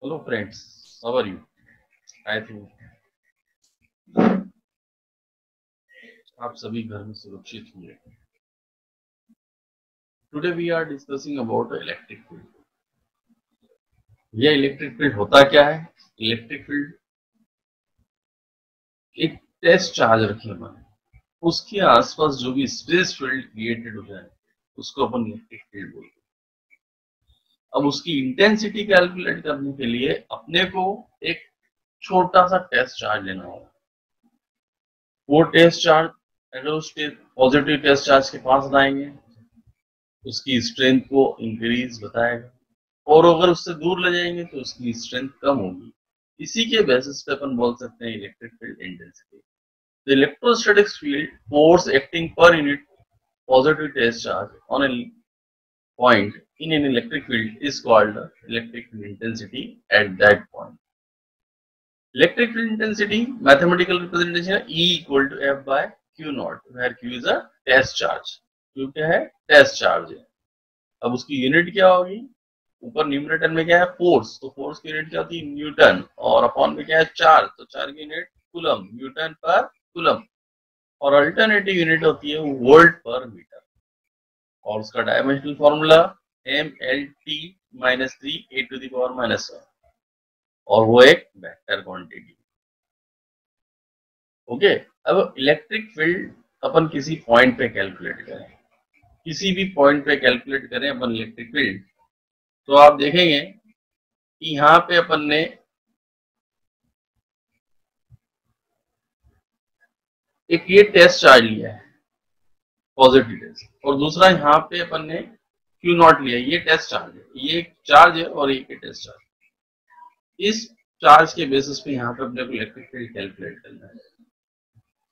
Hello friends, how are you? I think आप सभी घर में सुरक्षित होंगे। Today we are discussing about electric field. यह इलेक्ट्रिक फील्ड होता क्या है? इलेक्ट्रिक फील्ड एक टेस्ट चार्ज रखे हमारे, उसके आसपास जो भी स्पेस फील्ड क्रिएटेड हो जाए उसको अपन इलेक्ट्रिक फील्ड बोलते हैं। अब उसकी इंटेंसिटी कैलकुलेट करने के लिए अपने को एक छोटा सा टेस्ट चार्ज लेना होगा। वो टेस्ट चार्ज अगर उस पॉजिटिव टेस्ट चार्ज के पास लाएंगे उसकी स्ट्रेंथ को इंक्रीज बताएगा, और अगर उससे दूर ले जाएंगे तो उसकी स्ट्रेंथ कम होगी। इसी के बेसिस पे अपन बोल सकते हैं electric field intensity. The electrostatic field force acting per unit positive test charge on a point in an electric field is called the electric field intensity at that point. Electric field intensity mathematical representation है E equal to F by Q naught, where Q is a test charge. Q क्या है? Test charge है। अब उसकी unit क्या होगी? ऊपर numerator में क्या है? फोर्स, तो फोर्स की यूनिट क्या होती है? न्यूटन, और अपॉन में क्या है? चार्ज, तो चार्ज की यूनिट कूलम, न्यूटन पर कूलम, और अल्टरनेटिव यूनिट होती है वोल्ट पर मीटर। और उसका डायमेंशनल फॉर्मूला mLT-3 a⁻⁻⁻1, और वो एक वेक्टर क्वांटिटी। ओके, अब इलेक्ट्रिक फील्ड अपन किसी पॉइंट पे कैलकुलेट करें, किसी भी पॉइंट पे कैलकुलेट करें अपन इलेक्ट्रिक फील्ड, तो आप देखेंगे कि यहाँ पे अपन ने एक ये टेस्ट चार्ज लिया है, पॉजिटिव टेस्ट, और दूसरा यहाँ पे अपन ने क्यू नॉट लिया है, ये टेस्ट चार्ज है, ये एक चार्ज है और ये टेस्ट चार्ज। इस चार्ज के बेसिस पे यहाँ पे अपने को इलेक्ट्रिक फील्ड कैलकुलेट करना है।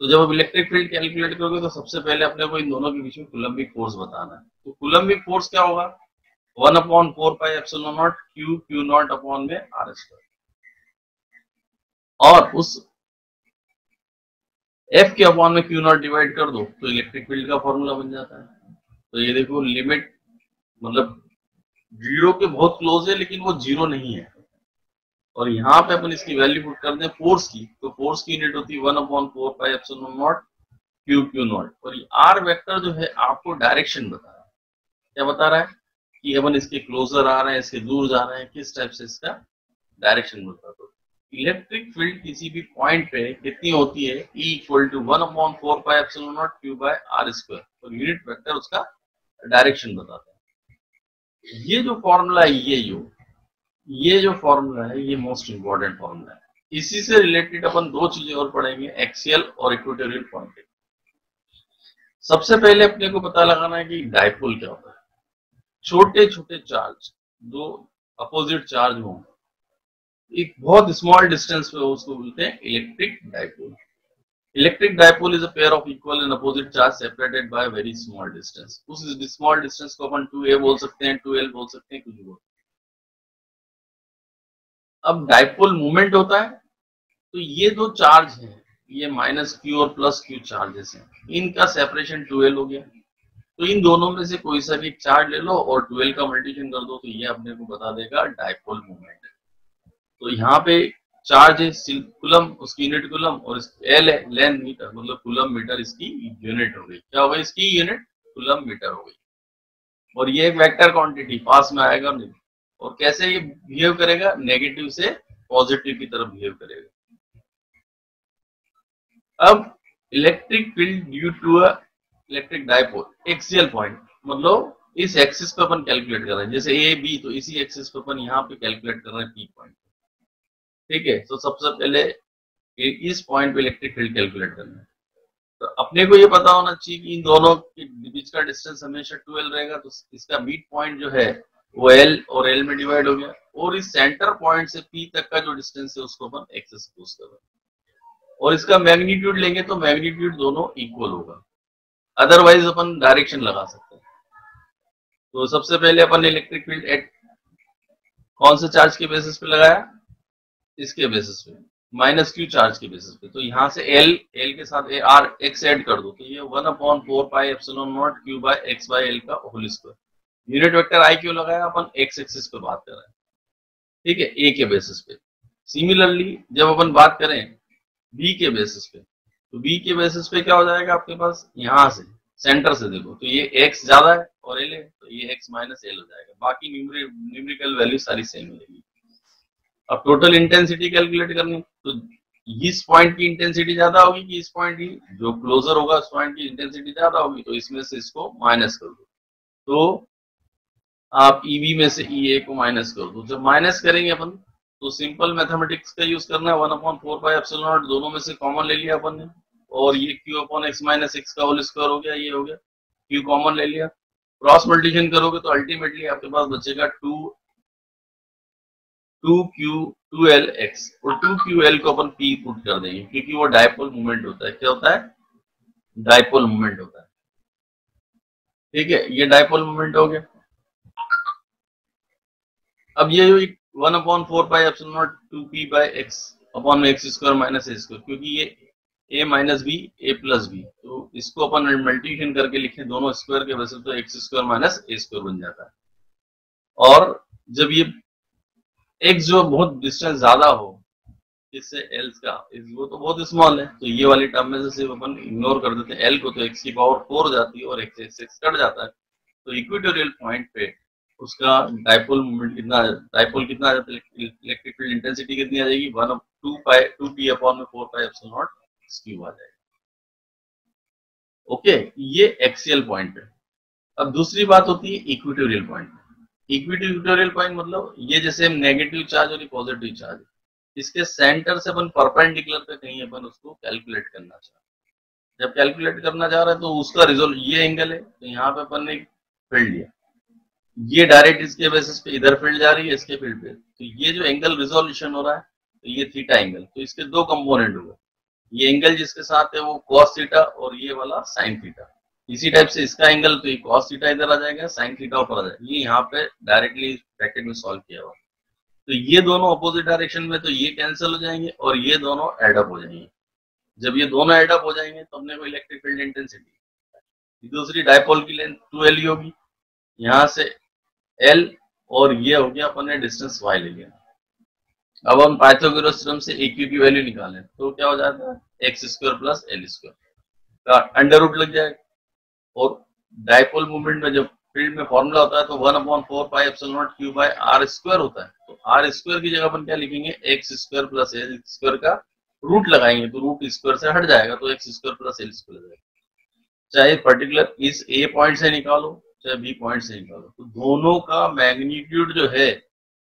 तो जब आप इलेक्ट्रिक फील्ड कैलकुलेट करोगे तो सबसे पहले अपने को इन दोनों के बीच में कूलम्बिक फोर्स बताना है। तो कूलम्बिक फोर्स क्या होगा? 1/4πε0 क्यू नॉट अपॉन में आर स्क्वायर, और उस एफ के अपॉन में क्यू नॉट डिवाइड कर दो तो इलेक्ट्रिक फील्ड का फॉर्मूला बन जाता है। तो ये देखो, लिमिट मतलब जीरो के बहुत क्लोज है लेकिन वो जीरो नहीं है, और यहाँ पे अपन इसकी वैल्यू पुट कर दें फोर्स की, तो फोर्स की यूनिट होती है 1/4πε0 क्यू नॉट, और ये आर वेक्टर जो है आपको डायरेक्शन बता रहा है। क्या बता रहा है? कि अपन इसके क्लोजर आ रहे हैं, इसके दूर जा रहे हैं, किस टाइप से इसका डायरेक्शन बता दो। इलेक्ट्रिक फील्ड किसी भी पॉइंट पे कितनी होती है? E equal to 1/4πε0 q by r square, और यूनिट वेक्टर उसका डायरेक्शन बताता है। ये जो फॉर्मूला है, ये जो फॉर्मूला है, ये मोस्ट इंपॉर्टेंट फॉर्मूला है। इसी से रिलेटेड अपन दो चीजें और पढ़ेंगे, एक्सियल और इक्वेटोरियल पॉइंट। सबसे पहले अपने को पता लगाना है कि डायपोल क्या होता है। छोटे छोटे चार्ज, दो अपोजिट चार्ज हों एक बहुत स्मॉल डिस्टेंस पे, उसको बोलते हैं electric dipole. Electric dipole is a pair of equal and opposite charge separated by very small distance. उस स्मॉल डिस्टेंस को अपन 2a बोल सकते हैं, 2l बोल सकते हैं, कुछ भी। अब डायपोल मूवमेंट होता है, तो ये दो चार्ज हैं, ये माइनस क्यू और प्लस क्यू चार्जेस हैं, इनका सेपरेशन 2l हो गया। तो इन दोनों में से कोई सा भी चार्ज ले लो और 2l का मल्टीप्लिकेशन कर दो, तो ये अपने को बता देगा डायपोल मूवमेंट। तो यहाँ पे चार्ज है कूलम, उसकी यूनिट कूलम, और एल है लेंथ मीटर, मतलब कूलम मीटर इसकी यूनिट हो गई। क्या हो गई इसकी यूनिट? कूलम मीटर हो गई। और ये एक वेक्टर क्वांटिटी पास में आएगा नहीं, और कैसे ये बिहेव करेगा? नेगेटिव से पॉजिटिव की तरफ बिहेव करेगा। अब electric field due to a electric dipole axial point, मतलब इस एक्सिस पे अपन कैलकुलेट कर रहे हैं, जैसे ए बी, तो इसी एक्सिस पे अपन यहाँ पे कैलकुलेट कर रहे हैं पी पॉइंट। ठीक है, तो सबसे पहले इस पॉइंट पे इलेक्ट्रिक फील्ड कैलकुलेट करना है। तो अपने को ये पता होना चाहिए कि इन दोनों के बीच का डिस्टेंस हमेशा 12 रहेगा, तो इसका मिड पॉइंट जो है वो एल और एल में डिवाइड हो गया, और इस सेंटर पॉइंट से पी तक का जो डिस्टेंस है उसको अपन एक्स सपोज कर रहे हैं, और इसका मैग्नीट्यूड लेंगे तो मैग्नीट्यूड दोनों इक्वल होगा, अदरवाइज अपन डायरेक्शन लगा सकते हैं। तो सबसे पहले अपन ने इलेक्ट्रिक फील्ड एट कौन से चार्ज के बेसिस पे लगाया? इसके बेसिस पे, माइनस क्यू चार्ज के बेसिस पे। तो यहाँ से एल के साथ आर एक्स ऐड कर दो, तो ये 1/4πε0 q by x by l का whole square. Unit vector i क्यों लगाया? अपन एक्स एक्सिस पे बात कर रहे हैं, ठीक है, ए के बेसिस पे। सिमिलरली जब अपन बात करें बी के बेसिस पे, तो बी के बेसिस पे क्या हो जाएगा आपके पास, यहां से सेंटर से देखो तो ये x ज्यादा है और एल है, तो ये x माइनस एल हो जाएगा, बाकी न्यूमेरिकल वैल्यू सारी सेम रहेगी। अब टोटल इंटेंसिटी कैलकुलेट करनी, तो इस पॉइंट की इंटेंसिटी ज्यादा होगी कि इस पॉइंट की, जो क्लोजर होगा उस पॉइंट की इंटेंसिटी ज्यादा होगी, तो इसमें से इसको माइनस कर दो, तो आप EB में से EA को माइनस कर दो। जब माइनस करेंगे अपन तो सिंपल मैथमेटिक्स का यूज करना है, 1/4πε0 दोनों में से कॉमन ले लिया अपन ने, और ये q/x माइनस x का होल स्क्वायर हो गया, ये हो गया, q कॉमन ले लिया, क्रॉस मल्टीप्लिकेशन करोगे तो अल्टीमेटली आपके पास बचेगा 2qLx, और 2qL को अपन p पुट कर देंगे क्योंकि वो डायपोल मूवमेंट होता है। क्या होता है, डायपोल मूवमेंट होता है। ठीक है, ये डायपोल मूवमेंट हो गया। अब ये 1/4πε0 2p/x upon x square minus a square, क्योंकि ये a minus B a plus B, तो इसको अपन मल्टीप्लिकेशन करके लिखें दोनों स्क्वायर के वैसे, तो x square minus a square बन जाता है। और जब ये x जो बहुत डिस्टेंस ज्यादा हो इससे l का, वो तो बहुत स्मॉल है, तो ये वाली टर्म में से सिर्फ अपन इग्नोर कर देते हैं l को, तो x की पावर 4 हो जाती है और x कट जाता है, तो इक्वेटोरियल पॉइंट पे उसका डायपोल मोमेंट कितना, डायपोल कितना आ जाता है, इलेक्ट्रिक फील्ड इंटेंसिटी कितनी आ जाएगी, 2p/4πε0 क्यूब आ जाएगा। ओके, ये एक्सियल पॉइंट है। अब दूसरी बात होती है इक्वेटोरियल पॉइंट। इक्वेटोरियल पॉइंट मतलब ये जैसे नेगेटिव चार्ज और पॉजिटिव चार्ज, इसके सेंटर से अपन परपेंडिकुलर पे कहीं अपन उसको कैलकुलेट करना चाह रहे हैं। जब कैलकुलेट करना चाह रहे हैं तो उसका रिजल्ट ये एंगल है, तो यहाँ पे अपन ने फील्ड लिया, ये डायरेक्ट इसके बेसिस पे इधर फील्ड जा रही है इसके फील्ड पे, तो ये जो एंगल रिजोल्यूशन हो रहा है तो ये थीटा एंगल, तो इसके दो कंपोनेंट होगा, ये एंगल जिसके साथ है वो कॉस थीटा और ये वाला साइन थीटा। इसी टाइप से इसका एंगल, तो ये कॉस थीटा इधर आ जाएगा, साइन थीटा ऊपर आ जाएगा, ये यहाँ पे डायरेक्टली ब्रैकेट में सॉल्व किया हुआ, तो ये दोनों अपोजिट डायरेक्शन में, तो ये कैंसिल हो जाएंगे और ये दोनों एडअप हो जाएंगे। जब ये दोनों एडअप हो जाएंगे तो अपने को इलेक्ट्रिक फील्ड इंटेंसिटी, दूसरी डायपोल की लेंथ 2L होगी, यहाँ से L, और ये हो गया अपन ने डिस्टेंस y ले लिया। अब हम पाइथागोरस थ्योरम से AQ की वैल्यू निकालें तो क्या हो जाता है, x square plus L square का अंडर रूट लग जाएगा, और डायपोल मूवमेंट में जब फील्ड में फॉर्मूला होता है तो 1/4πε0 q/r स्क्वायर होता है, तो r स्क्वायर की जगह अपन क्या लिखेंगे, x square plus L square का रूट लगाएंगे, तो रूट स्क्वायर से हट जाएगा, तो x square plus L square हो जाएगा। चाहे पर्टिकुलर इस A पॉइंट से निकालो चाहे B पॉइंट से निकालो, तो दोनों का मैग्नीट्यूड जो है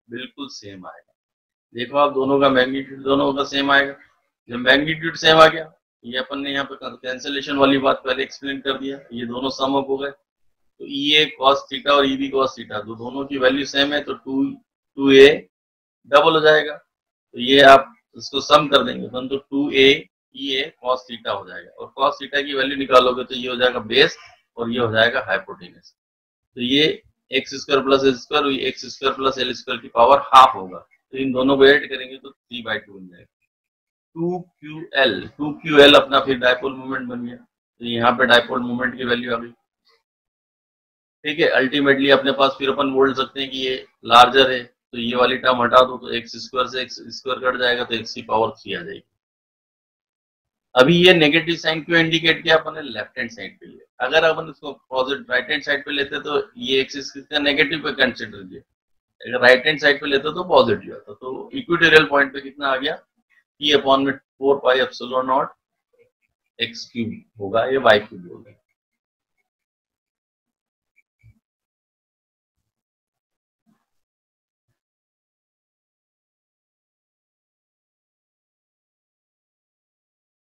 बिल्कुल सेम आएगा। देखो आप, दोनों का मैग्नीट्यूड दोनों का सेम आएगा। जब मैग्नीट्यूड सेम आ गया, ये अपन ने यहाँ पे कैंसिलेशन वाली बात पहले एक्सप्लेन कर दिया, ये दोनों सम अप हो गए, तो EA cos थीटा और EB cos थीटा, तो दोनों की वैल्यू सेम है, तो 2A डबल हो जाएगा, तो ये आप इसको सम कर देंगे तो 2A EA cos थीटा हो जाएगा, और cos थीटा की वैल्यू निकालोगे तो ये हो जाएगा बेस और ये हो जाएगा हाइपोटेनस, तो ये x square plus L square, x square plus L square की पावर हाफ होगा, तो इन दोनों को ऐड करेंगे तो 3/2 बन जाएगा। 2QL अपना फिर डायपोल मोमेंट बन गया, तो यहाँ पे डायपोल मोमेंट की वैल्यू आ गई। ठीक है, अल्टीमेटली अपने पास फिर अपन बोल सकते हैं कि ये लार्जर है, तो ये वाली टर्म हटा दो, तो x स्क्वायर से x स्क्वायर कट जाएगा, तो x की पावर 3 आ जाएगी। अभी ये नेगेटिव साइन क्यों इंडिकेट किया अपन ने, लेफ्ट हैंड साइड पे लिया, अगर अपन इसको पॉजिटिव राइट हैंड साइड पे लेते तो ये एक्सिस कितना नेगेटिव पे कंसीडर किया, अगर राइट हैंड साइड पे लेते तो पॉजिटिव आता, तो इक्वेटोरियल पॉइंट पे कितना आ गया, P/4πε0 x³ होगा, ये y³ होगा।